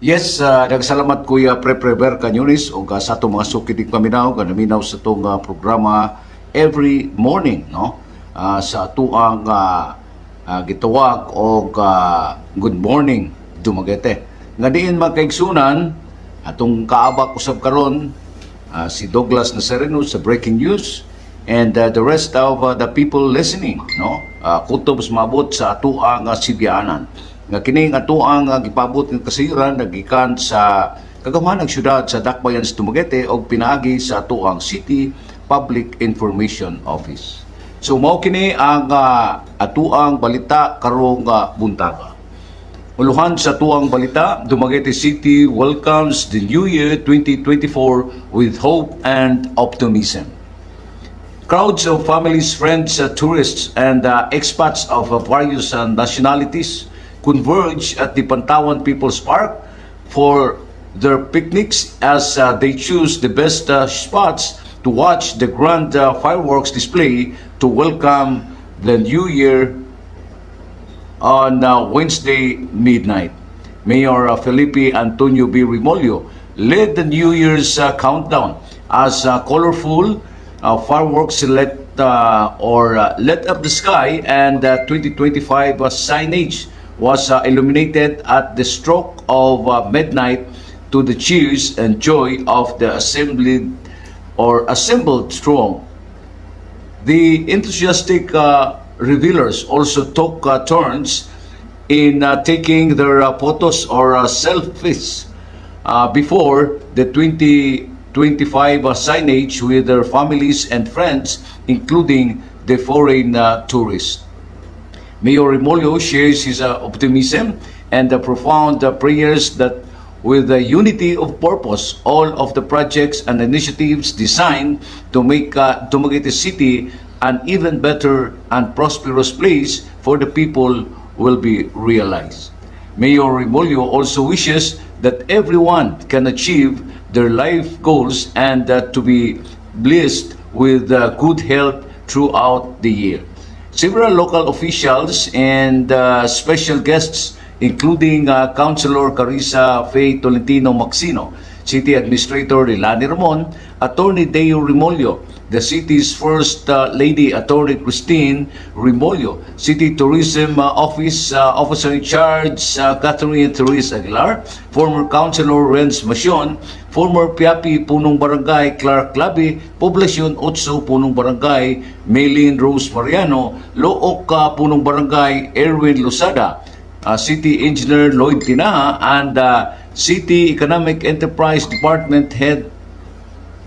Yes, nagsalamat Kuya Pre-Prever Kanyunis o sa itong mga sukitig paminaw, kanaminaw sa itong programa every morning, no? Sa atuang gitawag o good morning, Dumaguete. Nga diin magkaigsunan, atong kaabak usab karon si Douglas Nazareno sa breaking news and the rest of the people listening, no? Kutob mabot sa atuang Sibianan. Nga kining atuang gipabot ng kasiran nagikan sa kagamahanang syudad sa Dakbayan sa Dumaguete o pinaagi sa atuang City Public Information Office. So mao kini ang atuang balita karong buntaga. Uluhan sa atuang balita, Dumaguete City welcomes the New Year 2024 with hope and optimism. Crowds of families, friends, tourists, and expats of various nationalities converge at the Pantawan People's Park for their picnics as they choose the best spots to watch the grand fireworks display to welcome the New Year on Wednesday midnight. Mayor Felipe Antonio B. Remolio led the New Year's countdown as colorful fireworks lit up the sky and 2025 signage was illuminated at the stroke of midnight to the cheers and joy of the assembled throng. The enthusiastic revelers also took turns in taking their photos or selfies before the 2025 signage with their families and friends, including the foreign tourists. Mayor Remolio shares his optimism and the profound prayers that with the unity of purpose, all of the projects and initiatives designed to make Dumaguete City an even better and prosperous place for the people will be realized. Mayor Remolio also wishes that everyone can achieve their life goals and to be blessed with good health throughout the year. Several local officials and special guests, including Councilor Carissa Faye Tolentino Maxino, City Administrator Lani Ramon, Attorney Deo Remolio, the city's First Lady Attorney Christine Remolio, City Tourism Office Officer in Charge Catherine Therese Aguilar, former Councilor Renz Macion, former Piapi Punong Barangay Clark Labi, Poblasyon 8 Punong Barangay Maylene Rose Mariano, Look Punong Barangay Erwin Lusada, City Engineer Lloyd Tinaha, and City Economic Enterprise Department Head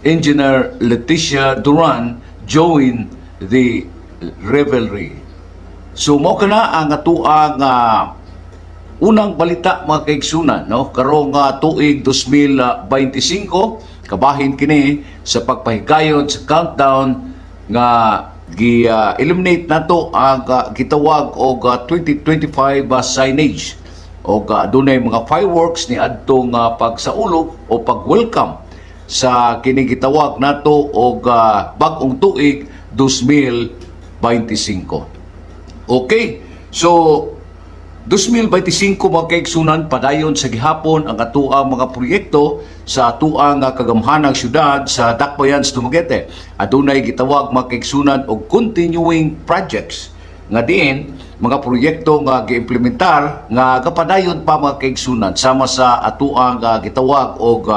Engineer Leticia Duran join the revelry. So mao kana ang atuang unang balita mga kaigsunan, no? Karong tuig 2025 kabahin kini sa pagpahigayon sa countdown nga gi-eliminate nato ang gitawag og 2025 signage o adunay mga fireworks ni adtong pagsaulog o pag-welcome sa kini gitawag nato og bag-ong tuig 2025. Okay, so 2025 mga kaigsunan padayon sa gihapon ang atuang mga proyekto sa atuang kagamhanang syudad sa Dakbayan sa Dumaguete. Adunay gitawag mga kaigsunan og continuing projects nga diin mga proyekto nga giimplementar nga kapadayon pa mga kaigsunan sama sa atuang gitawag og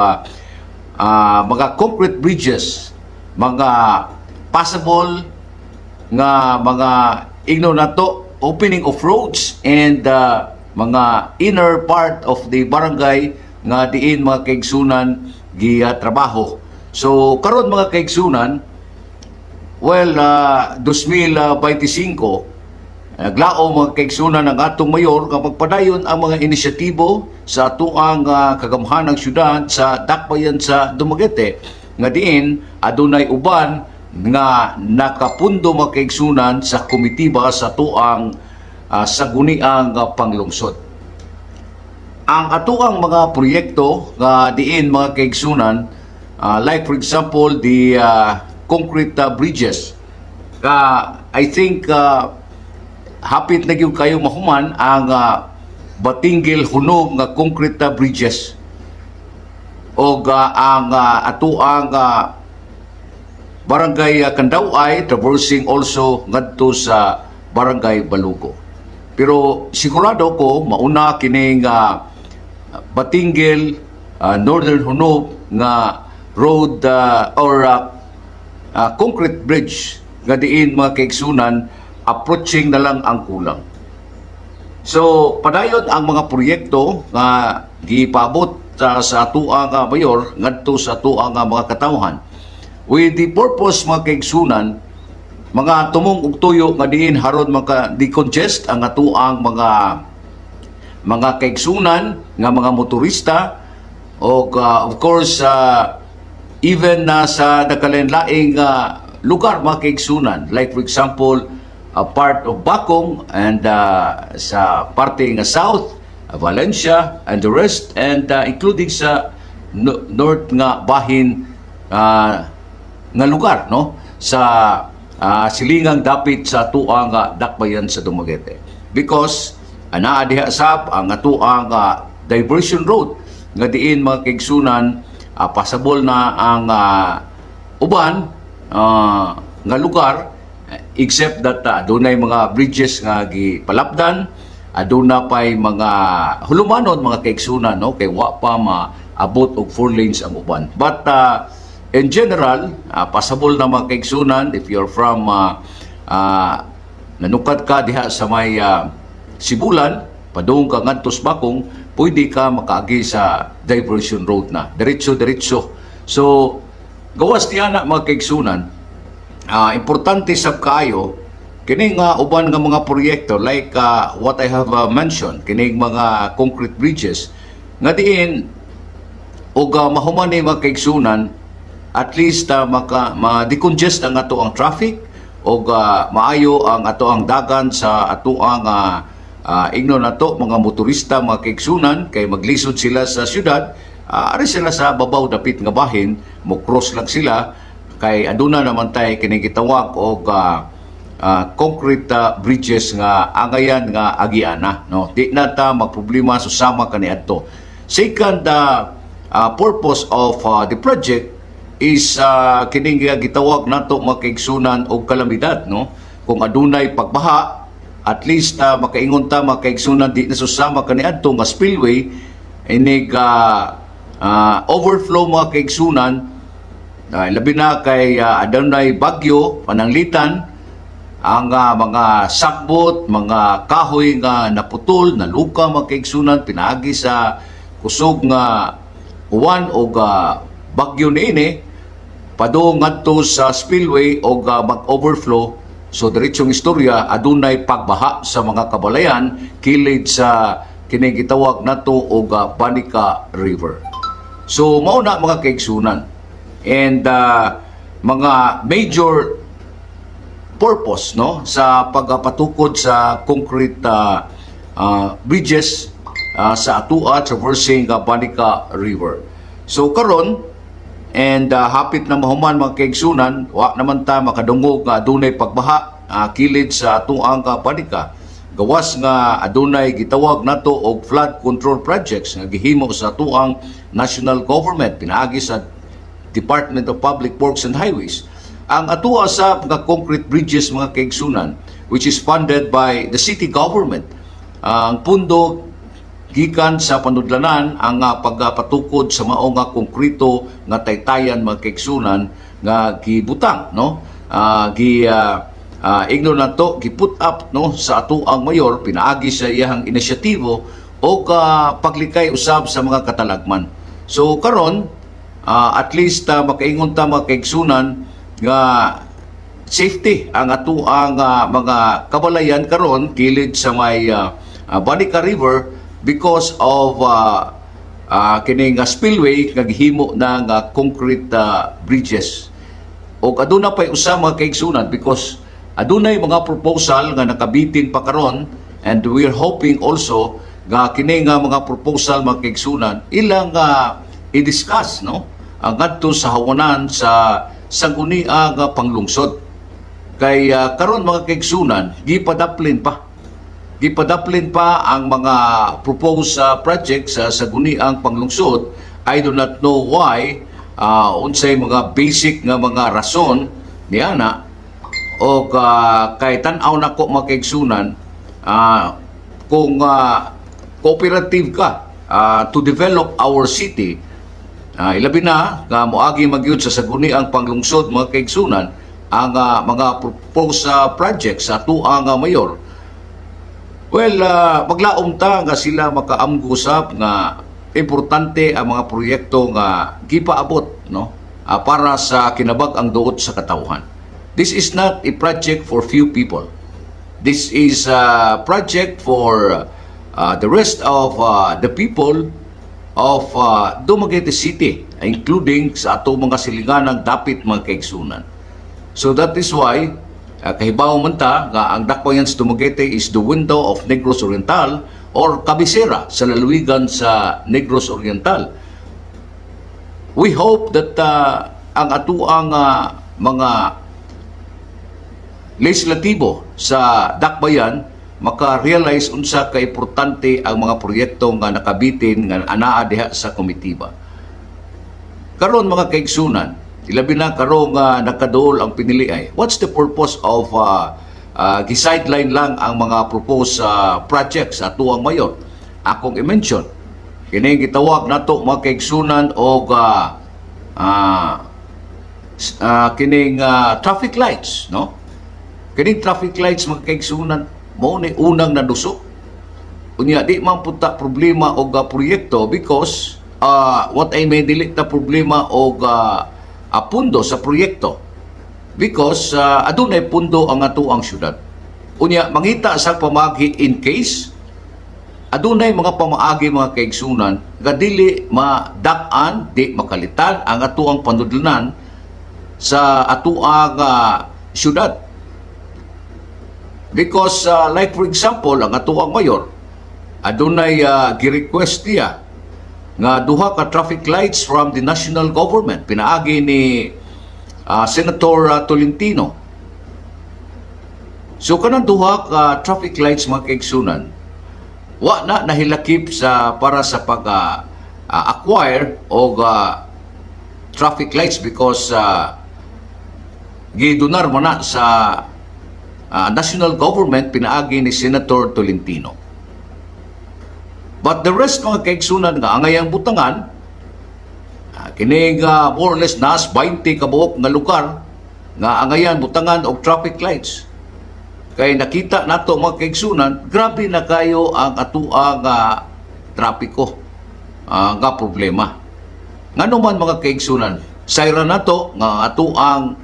mga concrete bridges, mga passable nga mga igno nato opening of roads and mga inner part of the barangay nga diin mga kaigsunan trabaho. So karon mga kaigsunan, well 2025 naglao mga kaigsunan ang atong mayor nga magpadayon ang mga inisyatibo sa atuang kagamhanang syudad sa Dakbayan sa Dumaguete nga diin adunay uban nga nakapundo mga kaigsunan sa komitiba sa atuang saguniang panglungsod. Ang atuang mga proyekto nga diin mga kaigsunan like for example the concrete bridges, I think hapit na gyud kayo mahuman ang batinggil hunog nga concrete bridges o ang atuang barangay Kandaway traversing also ngadto sa barangay Balugo. Pero sigurado ko mauna kining batinggil northern hunog nga road or concrete bridge nga diin mga kaigsunan approaching na lang ang kulang. So padayon ang mga proyekto nga gipabot sa atuang mayor ngadto sa atuang mga katawhan with the purpose mga kaigsunan mga tumong ug tuyo nga diin haron maka decongest ang atuang mga kaigsunan nga mga motorista o of course even sa nakalain-laing lugar mga kaigsunan like for example part of Bacong and sa parte nga south Valencia and the rest and including sa north nga bahin nga lugar no sa silingang dapit sa tuang dakbayan sa Dumaguete because anaa diha sab ang atuang diversion road nga diin mga kaigsunan pasabol na ang uban nga lugar except that adunay mga bridges nga gipalapdan aduna pay mga hulumanon mga kaigsunan no kay wa pa maabot og 4 lanes ang uban but in general, pasabol na mga kaigsunan, if you're from nanukad ka diha sa may Sibulan, padung ka ngadto sa Bacong, pwede ka makaagi sa diversion road na. Diretso-diretso. So, gawas niya na mga kaigsunan, importante sab kaayo, kining uban nga mga proyekto like what I have mentioned, kining mga concrete bridges, nga diin, o mahuman ni mga kaigsunan, at least ma-decongest ang ato ang traffic o maayo ang ato ang dagan sa ato ang igno nato mga motorista mga kaigsunan kay maglisod sila sa syudad ari sila sa babaw dapit nga bahin mo cross lang sila kay aduna naman tay kini gitawag og concrete bridges nga angayan nga agiana no di na ta magproblema susama kaniadto. Second purpose of the project is kining gitawag nato mga kaigsunan og kalamidad no kung adunay pagbaha at least makaingon ta mga kaigsunan di na susama kaniadto nga spillway inig overflow mga kaigsunan labi na kay adunay bagyo pananglitan ang mga sakbot mga kahoy nga naputol naluka mga kaigsunan pinaagi sa kusog nga uwan o bagyo niini padung ngadto sa spillway o mag-overflow so diretsong istorya adunay pagbaha sa mga kabalayan kilid sa kini gitawag nato og Banica River. So mao na mga kaigsunan and mga major purpose no sa pagpatukod sa concrete bridges sa atua traversing Banica River. So karon and hapit na mahuman mga kaigsunan wa naman ta makadungog nga adunay pagbaha kilid sa atuang Banica gawas nga adunay gitawag nato og flood control projects nga gihimo sa atuang national government pinaagi sa Department of Public Works and Highways ang atua sa mga concrete bridges mga kaigsunan which is funded by the city government ang pundo gikan sa panudlanan ang pagpatukod sa mao nga konkrito nga taytayan mga kaigsunan nga gibutang no igno nato giput up no sa ato ang mayor pinaagi sa iyang inisyatibo o paglikay usab sa mga katalagman. So karon at least makaingon ta mga kaigsunan nga safety ang ato ang mga kabalayan karon kilid sa may Banica River because of kining spillway nga gihimo ng concrete bridges. O aduna pay usa mga kaigsunan because adunay mga proposal nga nakabitin pa karon and we are hoping also nga kini nga mga proposal mga kaigsunan ilang i-discuss no ang ngadto sa hawanan sa sangguniang panglungsod kay karon mga kaigsunan gipadaplin pa gipadaplin pa ang mga proposed projects sa guniang panglungsod. I do not know why, unsay mga basic nga mga rason niana o kay tan-aw nako makaigsunan kung cooperative ka to develop our city, ilabi na nga moagi magyud sa saguni ang panglungsod mga kaigsunan ang mga proposed projects sa tuang mayor. Well, maglaom ta nga sila makaamgusap nga importante ang mga proyekto nga gipaabot, no, para sa kinabag-ang duot sa katawhan. This is not a project for few people. This is a project for the rest of the people of Dumaguete City, including sa ato mga silinganang dapit mga kaigsunan. So that is why kahibaw man ta nga ang dakbayan sa Dumaguete is the window of Negros Oriental or kabisera sa lalawigan sa Negros Oriental. We hope that ang atuang mga legislatibo sa dakbayan maka-realize unsa ka importante ang mga proyekto nga nakabitin nga anaa diha sa komitiba. Karon mga kaigsunan, ilabi na karong nakaduol ang pinili ay, what's the purpose of gisideline lang ang mga proposed projects sa tuang mayor? Akong i-mention, kini gitawag nato mga kaigsunan og kining traffic lights, no? Kining traffic lights mga kaigsunan mo ni unang nadusok. Unya di man punta problema og proyekto because what I may dili ta problema og pundo sa proyekto because adunay pundo ang atuang syudad. Unya mangita sa pamagi in case adunay mga pamaagi mga kaigsunan nga dili madak-an, di makalitan ang atuang panudlanan sa atuang syudad. Because like for example, ang atuang mayor adunay gi-request niya nga duha ka traffic lights from the national government pinaagi ni Senator Tolentino. So kanang duha ka traffic lights mga kaigsunan wa na nahilakip sa para sa pag acquire og traffic lights because gidunar man na sa national government pinaagi ni Senator Tolentino. But the rest mga kaigsunan nga angayang butangan kining more or less nas 20 kabuok nga lugar nga angayan butangan og traffic lights. Kay nakita nato mga kaigsunan, grabe na kayo ang atuang trapiko nga problema. Ngano man mga kaigsunan, sayra nato nga atuang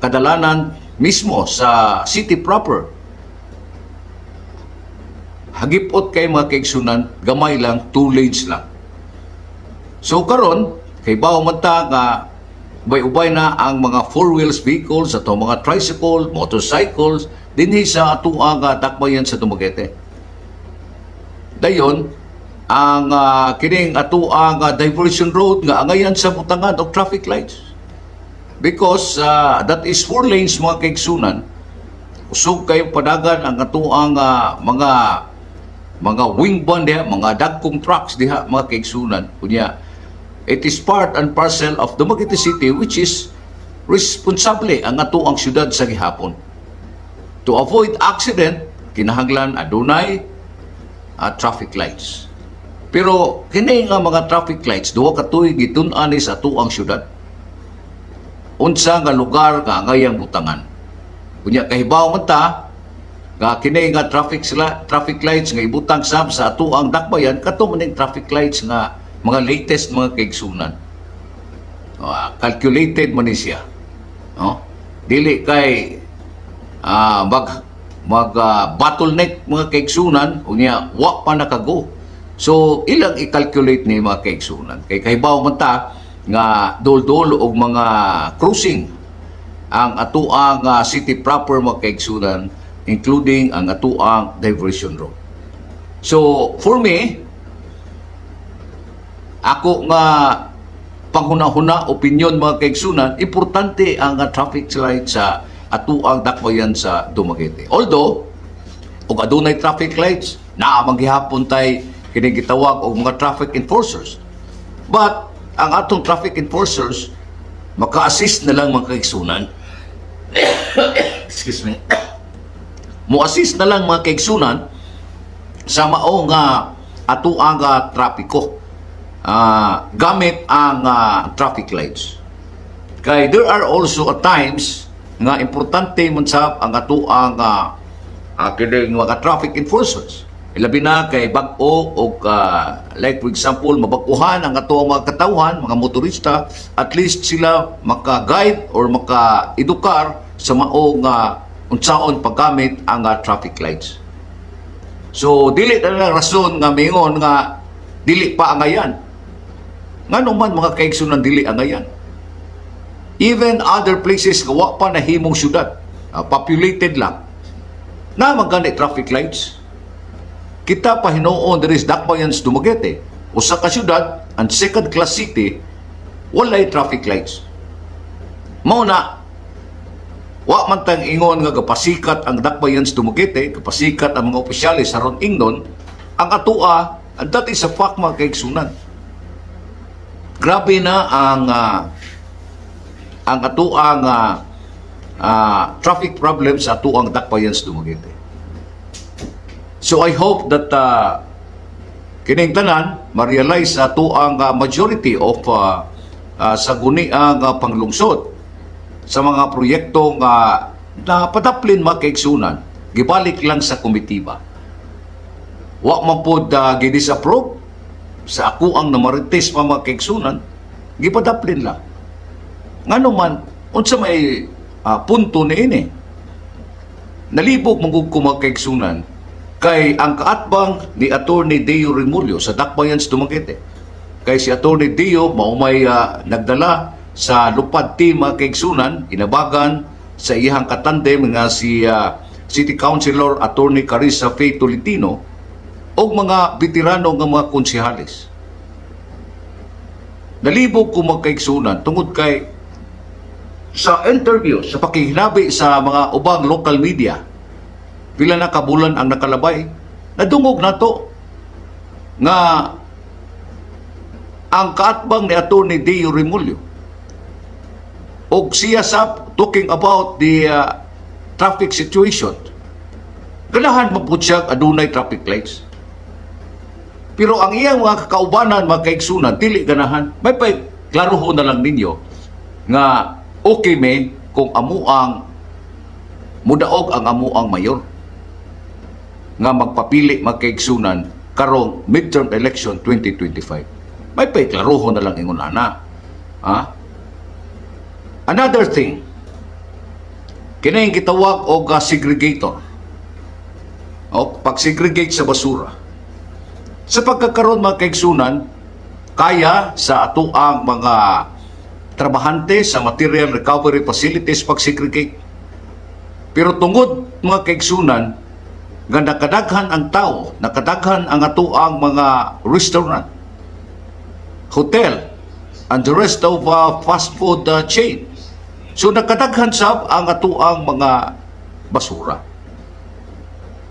kadalanan mismo sa city proper. Hagipot kay mga kaigsunan, gamay lang, 2 lanes lang. So karon kay bawo man ta nga ubay-ubay na ang mga 4 wheels vehicles ato mga tricycle, motorcycles dinhi sa atuang dakbayan sa Dumaguete. Dayon ang kining atuang diversion road nga angayan sa butangan og traffic lights. Because that is 4 lanes mga kaigsunan. Usog kayo padagan ang atuang mga wing van diha, mga dagkong trucks diha mga kaigsunan. Kunya, it is part and parcel of Dumaguete City which is responsable ang atuang syudad sa gihapon. To avoid accident, kinahanglan adunay traffic lights. Pero kini nga mga traffic lights duha ka tuig gitun-an sa atuang syudad. Unsa nga lugar nga angayang butangan. Kunya kahibaw man ta nga kini nga traffic lights nga ibutang sa atuang dakbayan kato maning traffic lights nga mga latest mga kaigsunan. Calculated man ni siya. No? Dili kay bottleneck mga kaigsunan unya wa pa nakago. So ilang i-calculate ni mga kaigsunan. Kay kahibaw man ta nga dol-dol og mga cruising ang atuang city proper mga kaigsunan, including ang atuang diversion road. So for me, ako nga panghuna-huna opinion mga kaigsunan, importante ang traffic light sa atuang dakbayan sa Dumaguete. Although o adunay traffic lights, naa maghihapon tay kini gitawag og mga traffic enforcers. But ang atong traffic enforcers maka-assist na lang mga kaigsunan. Excuse me. Mo-assist na lang mga kaigsunan sa mao nga ato ang trapiko gamit ang traffic lights. Kay there are also at times nga importante man sab ang ato ang kining mga traffic enforcers. Ilabi na kay bag-o o like for example mabakuhan ang ato mga katawhan, mga motorista, at least sila maka-guide or maka-edukar sa mao nga unsaon paggamit ang traffic lights. So dili na lang rason nga mingon nga dili pa angayan. Ngano man mga kaigsunan dili angayan. Even other places nga wa pa nahimong syudad, populated lang, na magani traffic lights. Kita pa hinuon there is Dakbayans, Dumaguete, usa ka syudad and second class city, walay traffic lights. Mao na wa man tang ingon nga kapasikat ang Dakbayans, Dumaguete, kapasikat ang mga opisyalis aron ingnon ang atua, and that is a fact mga kaigsunan. Grabe na ang atuang traffic problems sa atuang Dakbayans, Dumaguete. So I hope that kining tanan ma-realize sa atuang majority of sa guniang panglungsod sa mga proyektong na padaplin mga kaigsunan, gibalik lang sa komitiba. Wa man pod gidisapprove sa ako ang namarites mga kaigsunan, gipadaplin lang. Ngano man, unsa may punto ni ini. Nalibog magug ko mga kaigsunan kay ang kaatbang ni Attorney Dio Remulyo sa Dakbayans, Dumaguete. Kay si Attorney Dio maumay nagdala sa lupad team mga kaigsunan, inabagan sa iyang katandem nga si City Councilor Attorney Carissa Faye Tolentino o mga veterano nga mga konsehalis. Nalibog ko mga kaigsunan tungod kay sa interview, sa pakihinabi sa mga ubang local media, pila na kabulan ang nakalabay, nadungog na to nga ang kaatbang ni Attorney Dio Remulyo og siya sab talking about the traffic situation, ganahan maputsyak adunay traffic lights. Pero ang iyang mga kakaubanan, mga kaigsunan, dili ganahan. May klaroho na lang ninyo nga okay may kung amuang mudaog ang amuang mayor nga magpapili mga kaigsunan karong midterm election 2025. May paiklaroho na lang ingon ana. Another thing, kinaing gitawag og segregator. O pag-segregate sa basura. Sa pagkakaroon mga kaigsunan, kaya sa ato ang mga trabahante sa material recovery facilities pag-segregate. Pero tungod mga kaigsunan, nga nakadaghan ang tao, nakadaghan ang ato ang mga restaurant, hotel, and the rest of fast food chain. So nakadaghan sab ang ato ang mga basura.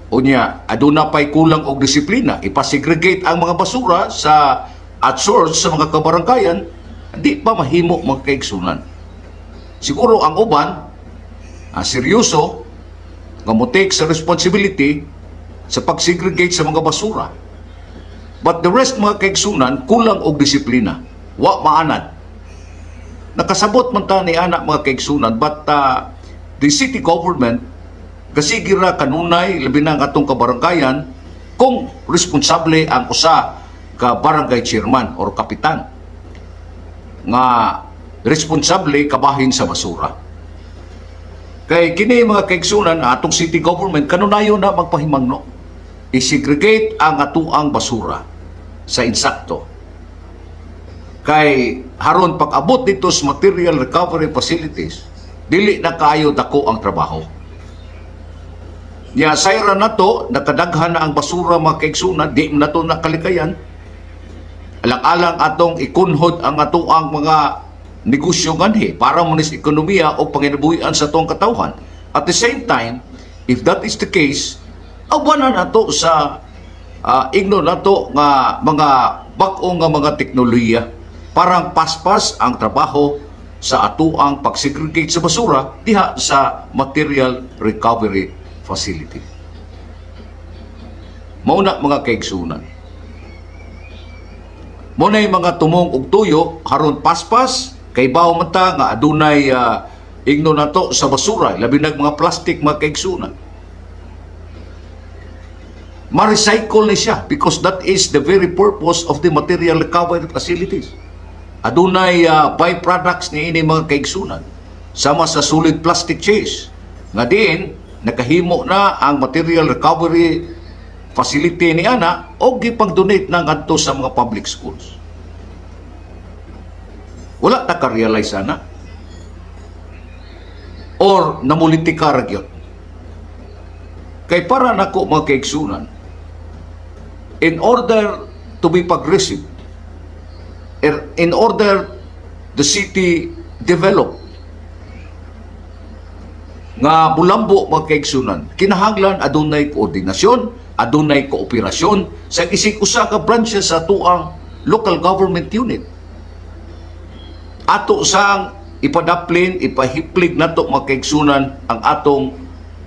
Unya, aduna pa'y kulang og disiplina. Ipasegregate ang mga basura at source sa mga kabaranggayan, di pa mahimo mga kaigsunan. Siguro ang uban, seryoso, nga mo take sa responsibility sa pag-segregate sa mga basura. But the rest mga kaigsunan, kulang og disiplina. Wa maanad. Nakasabot man ta ni anak mga kaigsunan, but the city government, kasigira kanunay, labi na ang atong kabaranggayan, kung responsable ang usa ka barangay chairman or kapitan nga responsable kabahin sa basura. Kay kini mga kaigsunan, atong city government kanunayon na magpahimangno i-segregate ang atuang basura sa insakto. Kay haron pag-abot dito sa material recovery facilities, dili na kaayo dako ang trabaho. Ya sayra na to, nakadaghan na ang basura mga kaigsunan, di na to nakalikayan. Alang-alang atong ikunhod ang atuang mga negosyo nganhi para munis ekonomiya o panginabuhian sa atong katawhan. At the same time, if that is the case, Awan na nato sa igno nato nga mga bag-o nga mga teknolohiya. Parang paspas ang trabaho sa atuang pagsegregate sa basura diha sa material recovery facility. Mauna mga kaigsunan. Muna'y mga tumong ug tuyo haron paspas kay bawo man ta nga adunay igno nato sa basura labi nag mga plastic mga kaigsunan. Ma-recycle ni siya because that is the very purpose of the material recovery facilities. Adunay byproducts ni ini mga kaigsunan sama sa solid plastic chase nga din nakahimo na ang material recovery facility ni ana o gipang-donate na ngadto sa mga public schools. Wala ta ka-realize ana or namulitika ra gyud. Kay para nako mga kaigsunan, in order to be progressive, in order the city develop, nga bulambo mga kaigsunan, kinahanglan adunay koordinasyon, adunay kooperasyon sa isig usa ka branches sa tuang local government unit. Ato sang ipadaplin, ipahiplig nato mga kaigsunan ang atong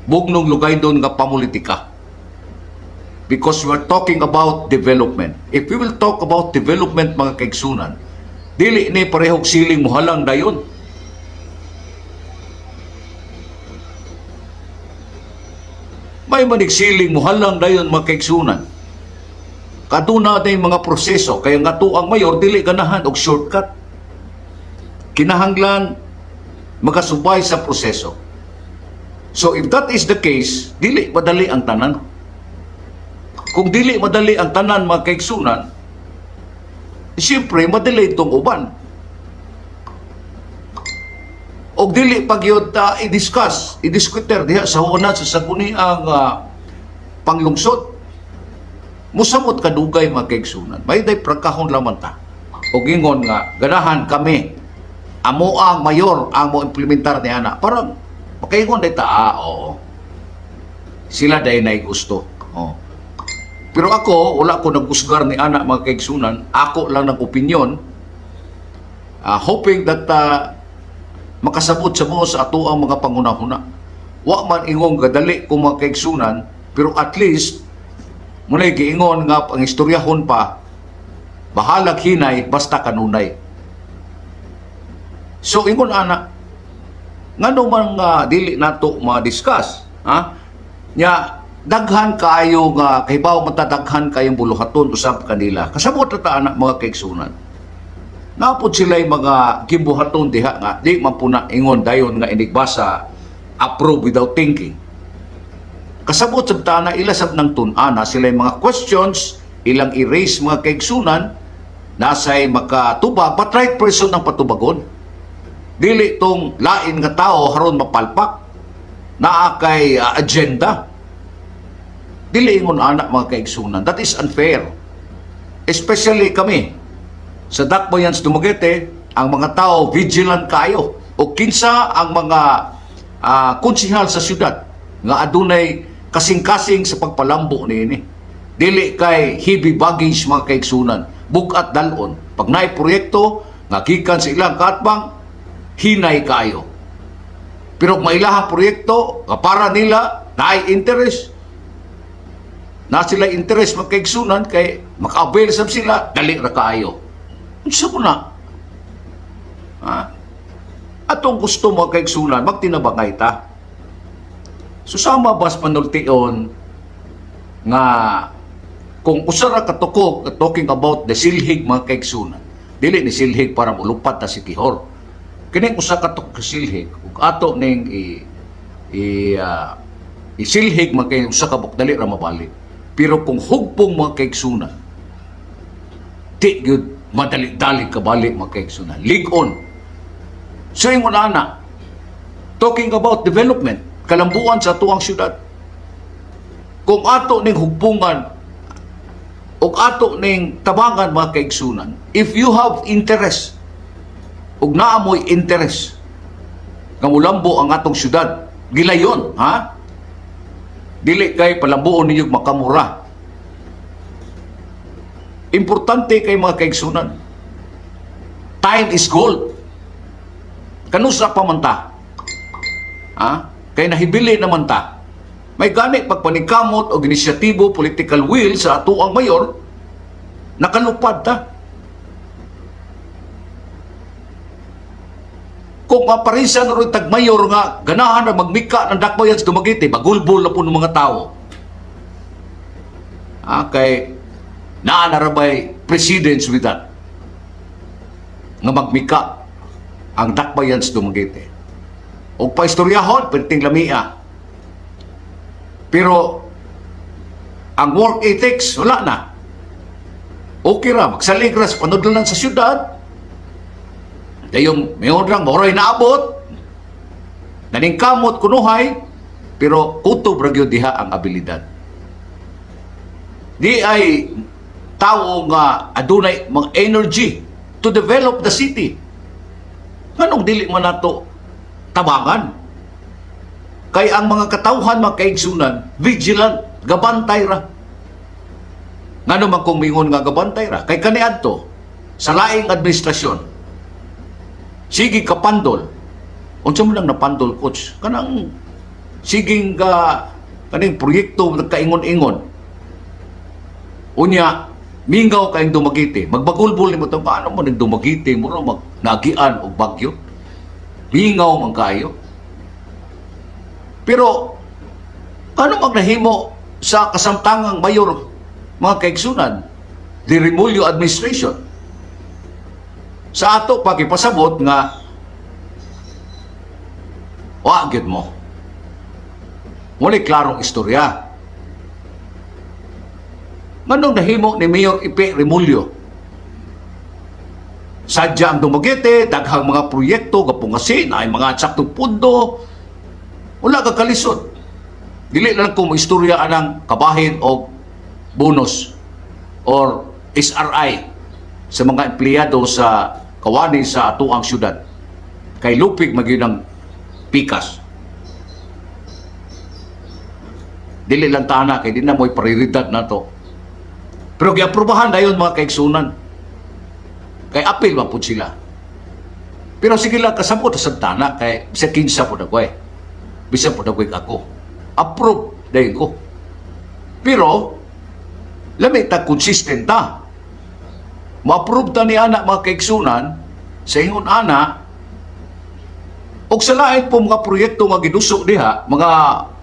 bugnong lugaydon nga pamulitika. Because we're talking about development. If we will talk about development mga kaigsunan, dili ni parehog siling muhalang dayon. May manigsiling muhalang dayon mga kaigsunan. Kaduna na yung mga proseso, kaya nga ang mayor, dili ganahan og shortcut. Kinahanglan magasubay sa proseso. So if that is the case, dili madali ang tanan. Kung dili madali ang tanan mga kaigsunan, siyempre madali itong uban. O dili pagyod i-diskuter diha sa una sa saguni ang panglungsod. Musamot kadugay mga kaigsunan. May day pragkahon lamang ta. O gingon nga, ganahan kami, amo ang mayor ang mo implementar ni ana. Parang, makaingon day ta, oo. Sila day na gusto. Oo. Pero ako, wala ko nag-usgar ni ana mga kaigsunan. Ako lang ng opinyon, hoping that makasabot sa mo sa ato ang mga pangunahuna. Wa man ingong gadali kung mga kaigsunan, pero at least, muna'y giingon nga ang istoryahon pa, bahalag hinay, basta kanunay. So, ingon ana, nga naman dili nato ma-discuss, nya, daghan kayo nga kahibaw matadaghan kayong buluhaton usab kanila kasabot ta anak mga kaigsunan napod sila'y mga gibuhaton diha nga di man puna ingon dayon nga inigbasa approve without thinking kasabot sab ta na ila sab nang tun-ana sila'y mga questions ilang erase mga kaigsunan nasay makatubag but right person ang patubagon dili tong lain nga tao haron mapalpak naa kay agenda. Dili ingon anak mga kaigsunan. That is unfair. Especially kami. Sa Dakbayans Dumaguete, ang mga tao vigilant kayo. O kinsa ang mga konsihal sa syudad nga adunay kasing-kasing sa pagpalambo niini. Dili kay heavy baggage mga kaigsunan. Bukat dalon. Pag naay proyekto, nga gikan sa ilang katbang, hinay kayo. Pero mailahang proyekto, para nila, naay interest, na sila interest magkaigsunan kay maka-avail sila, dali ra kaayo. Unsa mo na? Atong gusto mo kaigsunan, magtinabangay ta. Susama bas panultion nga kung usara katukok talking about the silhig mga kaigsunan. Dili ni silhig para mulupat ta si Kihor. Kining usa katukok silhig ug ato ning isilhig man kay usa ka bukdali ra mabalik. Pero kung hugpong mga kaigsunan, di yun madali-dali kabalik mga kaigsunan. Ligon. So yung una, talking about development, kalambuan sa tuang syudad. Kung ato ning hugpungan, o ato ning tabangan mga kaigsunan, if you have interest, o naamoy interest, kamulambo ang atong syudad, gilayon, ha? Dili kay palambuon ninyo makamura. Importante kay mga kaigsunan. Time is gold. Kanusa pa man ta? Kay nahibili naman ta. May gani pagpanikamot o inisyatibo, political will sa ato ang mayor, nakalupad ta. Kung maparisan rin tagmayor nga, ganahan na magmika ng dakbayan sa Dumaguete, bagulbol na po ng mga tao. Kay naanarabay precedence with that. Nga magmika ang dakbayan sa Dumaguete. O paistoryahon, pwedeng lamia. Pero, ang work ethics, wala na. Okay ra, magsaligras sa panudlanan sa syudad. Dayong mayon lang, moray naabot. Naningkamot kunuhay, pero kutob ra gyud diha ang abilidad. Di ay tao nga adunay mga energy to develop the city. Anong dili man nato tabangan? Kay ang mga katawhan, mga kaigsunan, vigilant, gabantay ra. Ngano man kung mingon nga gabantay ra? Kay kaniadto sa laing administrasyon, sige kapandol. Unsa man lang napandol, coach? Kanang siging kaning proyekto nagkaingon-ingon. Unya, mingaw kayong Dumaguete. Magbagulbol nimo tong paano mo ning Dumaguete mo nagian og bagyo. Mingaw man kayo. Pero ano magnahimo sa kasamtangang mayor, mga kaigsunan, the Remulyo administration? Sa ato pagipasabot nga wagid mo. Muli klarong istorya. Nganong nahimo ni Mayor Ipe Remulyo? Sadya ang Dumaguete, daghang mga proyekto, gapungasin, ay mga saktong pundo, wala ka kalisod. Dili lang kung istorya anang kabahin o bonus or SRI sa mga empleyado sa kawani sa atuang syudad. Kay lupig magyud ang pikas. Dili lang tana kay di na mo'y prioridad na to. Pero giaprubahan dayon mga kaigsunan. Kay apil man pud sila. Pero sige lang kasabot sa tana kay bisa kinsa pud ako eh. Bisa pud ako. Approve dayon ko. Pero lami ta consistent ta. Ma-approve ta ni anak mga kaigsunan sa ingon ana og sa lain po mga proyekto nga gidusok diha, mga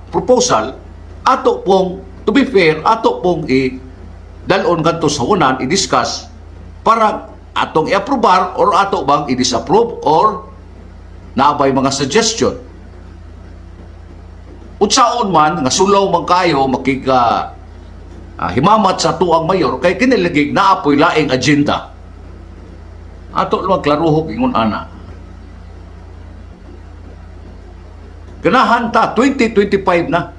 proposal, ato pong, to be fair, ato pong dalon kanto sa unan, i-discuss para atong i-aprobar or ato bang i-disapprove or naabay mga suggestion. Unsaon man, nga sulaw man kayo, makiga himamat sa tuang mayor, kay kiniligig na apoy laing agenda. Ato lang klaruhok ingon ana. Ganahan ta, 2025 na.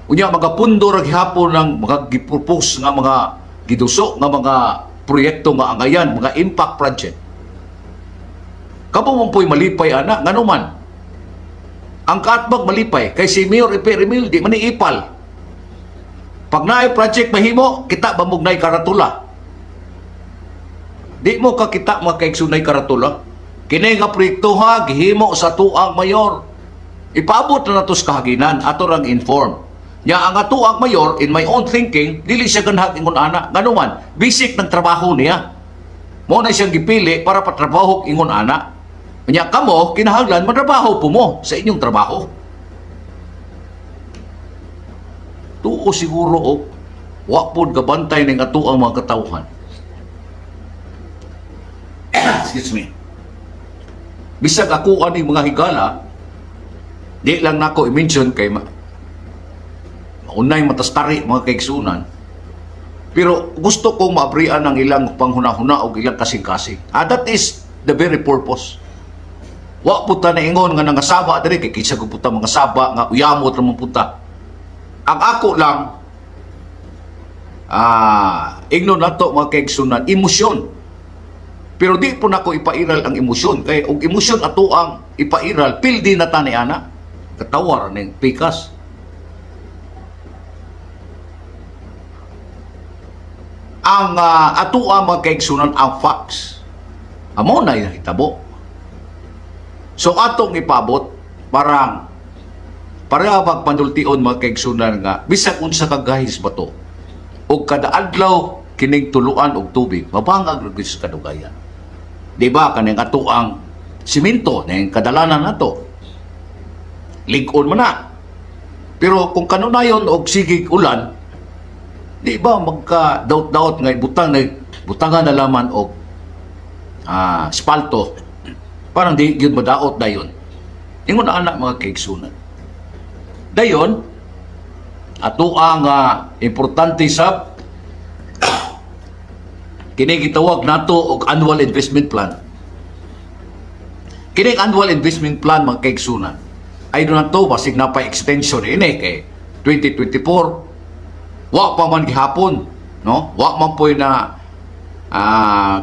Unya mga pundo ra gihapon ng mga gipropose nga mga giduso nga mga proyekto nga angayan, mga impact project. Kapo mo po'y malipay ana, ngano man. Ang kaatbag malipay, kay si Mayor Ipe Remil, di man iipal. Pag naay project mahimo, kita bamugnay karatula. Di mo ka kita makaigsunay karatula. Kini nga proyekto ha, gihimo sa tuang mayor. Ipaabot na natos kahaginan, ato rang inform. Nya ang ato ang mayor, in my own thinking, dili siya ganhag ingon ana. Ngano man, basic ng trabaho niya. Mo na siyang gipili para patrabaho ingon ana. Nya kamo, kinahanglan matrabaho po mo sa inyong trabaho. Tuo siguro o wa pod gabantay ning ato ang mga katawhan. Excuse me. Bisag ako ani mga higala, di lang nako i-mention kay maunay matastari mga kaigsunan. Pero gusto kong maabrian ang ilang panghuna-huna o ilang kasing-kasing. That is the very purpose. Wa puta na ingon nga nangasaba diri kay kinsa ko puta mga saba nga uyamot ra man puta. Ang ako lang ignon nato mga kaigsunan, emosyon. Pero di po nako ipairal ang emosyon kay og emosyon ato ang ipairal pildi na tani ana. Katawar ning pikas. ang ato ang mga kaigsunan ang facts. Amo na hitabo. So atong ipabot parang pareha pagpandultion mga kaigsunan nga bisag unsa ka gahis bato o kada adlaw kining tuluan og tubig mabangag gyud sa kadugayan. Di ba kaning ato ang simento ning kadalanan nato lig-on man na. Pero kung kanunayon og sigig ulan, di ba magka-daot-daot nga butangan na laman og spalto, parang di yun madaot dayon. Ingon na anak mga kaigsunan. Dayon, ato ang importante sa kini gitawag nato og annual investment plan. Kini annual investment plan mga kaigsunan ay doon na to, basig na pa extension ini kay 2024 wa pa man gihapon, no? Wa man po na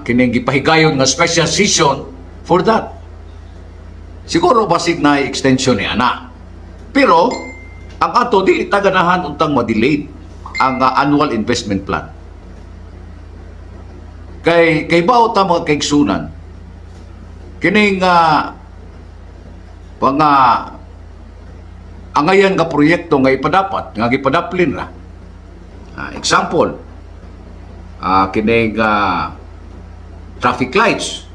kining gipahigayon nga special session for that. Siguro basig na extension ni ana. Pero ang ato di taganahan untang ma-delayed ang annual investment plan. Kay bao ta mga kaigsunan kining angayan nga proyekto nga ipadapat nga gipadaplin ra. Example, kining traffic lights,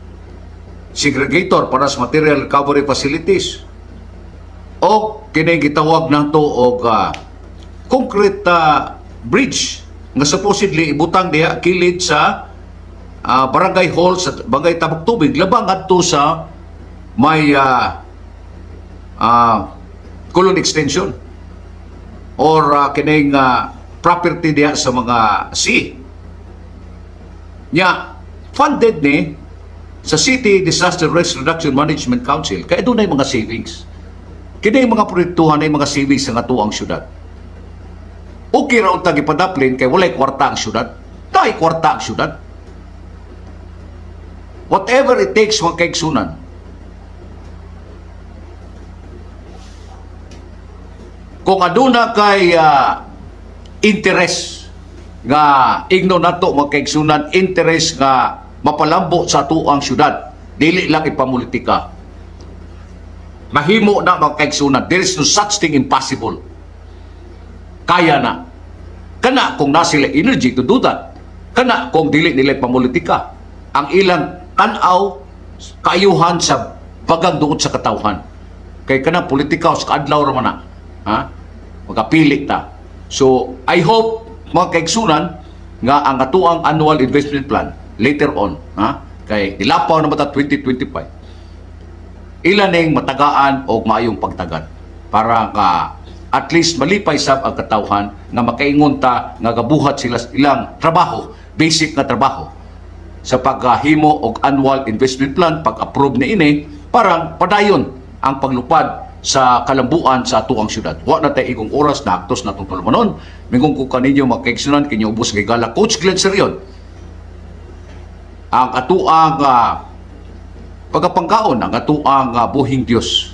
segregator para sa material recovery facilities, o kining gitawag nato og concrete bridge nga supposedly ibutang diha kilid sa barangay hall sa Bagay Tabak Tubig labang adto sa may Kulon Extension or kining property diya sa mga sea. Nya, funded ni sa City Disaster Risk Reduction Management Council kaya doon ay mga savings. Kini mga proyektuhan ay mga savings sa atuang syudad. Okay raw tag ipadaplin kay walay kwarta ang syudad. Dahil kwarta ang syudad. Whatever it takes mga kaigsunan. Kung aduna kay interest nga igno nato mga kaigsunan, interest nga mapalambo sa atuang syudad, dili lang ipamulitika. Mahimo na mga kaigsunan. There is no such thing impossible. Kaya na. Kana kung na sila energy to do that. Kana kung dili nila pamulitika. Ang ilang tanaw, kaayuhan sa bagang duot sa katawhan. Kay kana politika sa kaadlaw raman na. Ha? Magapili ta. So, I hope mga kaigsunan nga ang atuang annual investment plan later on, ha? Kay dilapaw na mata 2025. Ilan ning matagaan o maayong pagtagad para at least malipay sab ang katawhan nga makaingon ta nga gabuhat sila ilang trabaho, basic nga trabaho sa paghimo og annual investment plan pag-approve ni ini parang padayon ang paglupad sa kalambuan sa atuang syudad. Wa na tay igong oras na aktos na itong tulumanon. Mingong ko kaninyo mga kaigsunan, kinyo ubos kay gala. Coach Glenn Serion, ang atuang pagkapangkaon, ang atuang buhing Diyos